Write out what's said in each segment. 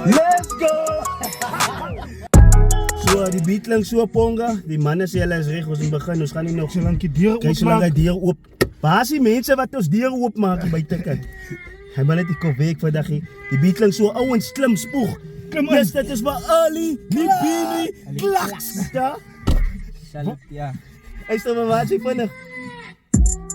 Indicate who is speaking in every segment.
Speaker 1: Let's go! So, die beat lang so ponga. Die manne sê hulle is reg, ons begin. Ons gaan nie nog
Speaker 2: Solank die deur
Speaker 1: kyk solank hy deur oop. Waar is die mense wat ons deur oop maak hier buitekant? Hy wil net die kop weg vandag hier. Die beat lang so ouens klim spoeg. Yes, dit is maar early, nie Bini, klaks. Ja?
Speaker 3: Salut, ja.
Speaker 1: Hy sê maar wat sê vinnig.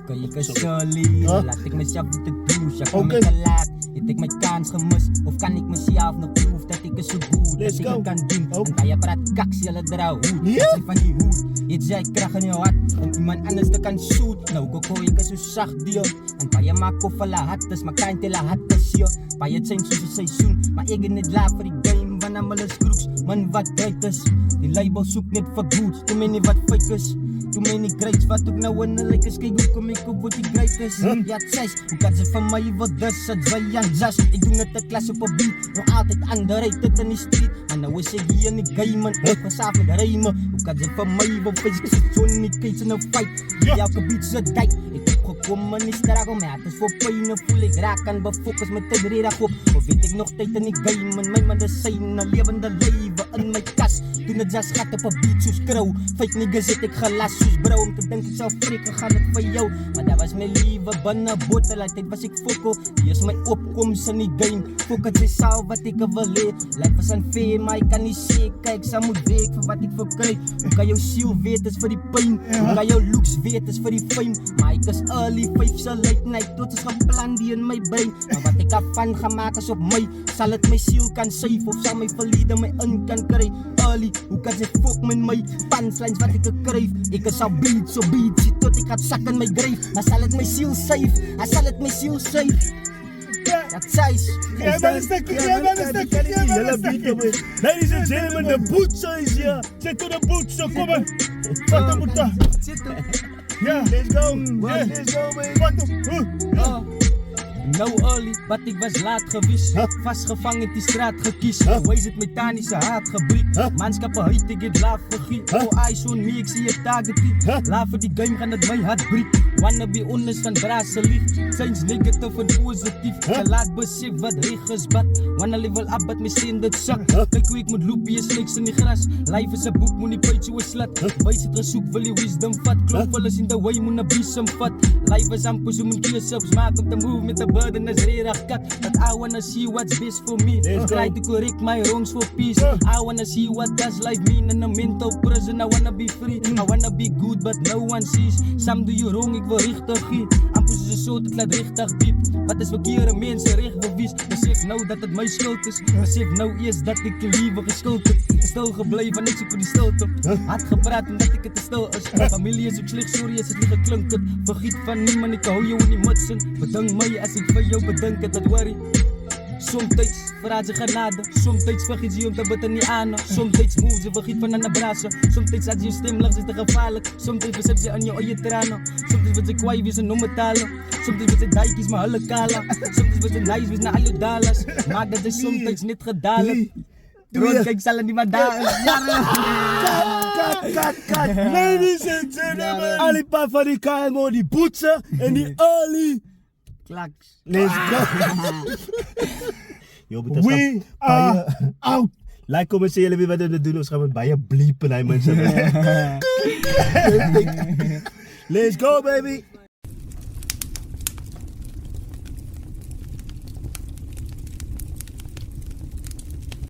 Speaker 3: Kan jy kasoli, laat ek myself niet te douche. Ja, kom ek laat, het ek my kans gemis. Of kan ek myself nog proef dat ek is so goed, dat ek het kan doen. En bij je praat kaks, jylle dra hoed. Sy van die hoed, het jy kracht in jou hart om iemand anders te kan shoot. Nou koko, ek is so sacht deel. En bij je maak of hulle hat is, maar kan jy hat is jo. Bij het zijn soos die seisoen, maar ek het net laat vir die game. Wanneer hulle skroeks, man wat duid is. Die label soek net vir goods, too many wat fake is. Too many greats wat ook nou in hulle is. Kijk hoe kom ek op wat die great is. Ja, het sês, hoe kan ze van my wat dus, het wij aan jas. Ek doen het een klas op een beat, nog altijd underrated in die street. En nou is ek hier in die game, en ek was af met rijmen. Hoe kan ze van my wat face, ek sit zo in die case in een fight. Elke beat so dijk, ek heb gekom in die struggle. My hart is voor pijn, en voel ek raak en befocus met tyd redig op. Of weet ek nog tyd in die game, en my medicijn, een levende leven in my kas. Toen het jas gat op een beat soos krou. Fake niggas het ek gelas soos bro. Om te denk ek sal freken gaan het vir jou. Maar dat was my liewe binne botel. La tyd was ek fokko. Die is my opkomst in die game. Fok het sy saal wat ek wil hee. Life is unfair, maar ek kan nie sê. Kijk, sy moet week vir wat ek verkry. Hoe kan jou siel weet is vir die pijn. Hoe kan jou looks weet is vir die fame. Maar ek is early 5 se late night. Tot is geplan die in my brein. Maar wat ek afvan gemaakt is op my. Sal het my siel kan save. Of sal my verlede my in kan kry. Early, hoe kan sy fok met my punchlines wat ek kryf. Ek is al beat, so beat, sit tot ek gaat sak in my grave. Maar sal het my siel save, sal het my siel save. Dat sês.
Speaker 2: Ja, maar een stukje.
Speaker 1: Ladies and gentlemen, the Boetser is here.
Speaker 2: Zet toe de Boetser, kom maar. Wat dan moet dat? Ja,
Speaker 1: Let's go.
Speaker 2: Ja.
Speaker 1: Let's go, baby.
Speaker 2: wat dan?
Speaker 3: No early, wat ik was laat geweest. Vastgevangen in die straat gekies. Wees het met tanische haat gebriek. Manschappen huid, ik het laaf vergiet. For eyes on me, ik zie het targetie. Laat voor die game gaan het mijn hart breek. Wanna be honest van brazen lief. Zijn negatief en positief. Je laat besef wat reg is bad. Wanna level up, wat mijn steen dit zak. Kijk hoe ik moet lopen, je snakes in die gras. Life is een boek, moet niet peutje hoe slat. Wees het gezoek, wil je wisdom vat. Klop alles in de way, moet een biesem vat. Life is amper, zo moet je zelfs maken op de move met de burden is redig kat. But I wanna see what's best for me. Try to correct my wrongs for peace. I wanna see what does life mean in a mental prison. I wanna be free, I wanna be good but no one sees. Some do you wrong, ik wil richtig gee. Amper soos 'n soort, ek laat richtig diep. Wat is verkeerde mense reg bewies. Besef nou dat het my skuld is. Besef nou eers dat ek die liewe geskuld het. Stil gebly van niks ek vir die stilte. Hard gepraat omdat ek het te stil is. Familie is ook sleg, sorry as het nie geklink het. Vergiet van niemand, ek hou jou in die muts in. Bedink my as ek vir jou bedink het, dat worry. Somtijds verraad ze genade. Somtijds vergiet je om te bidden niet aan. Somtijds moe ze vergiet van aan de brazen. Somtijds had je stem lacht is te gevaarlijk. Somtijds besef ze aan je oye tranen. Somtijds wordt ze kwaai wie ze noemen talen. Somtijds wordt ze dijkies maar hulle kala. Somtijds wordt ze nice wie naar alle dollars. Maak dat ze somtijds niet gedalen. Droom kijk zal er niet meer daar.
Speaker 1: Cut. Ladies and gentlemen. Alipap van die KMO, die Boetser en die early.
Speaker 3: Klaks.
Speaker 1: Let's go. Yo,
Speaker 2: We are out.
Speaker 1: Like, kom en sê julle weet wat we doen. Ons gaan met baie bleep en hy mense. Let's go, baby.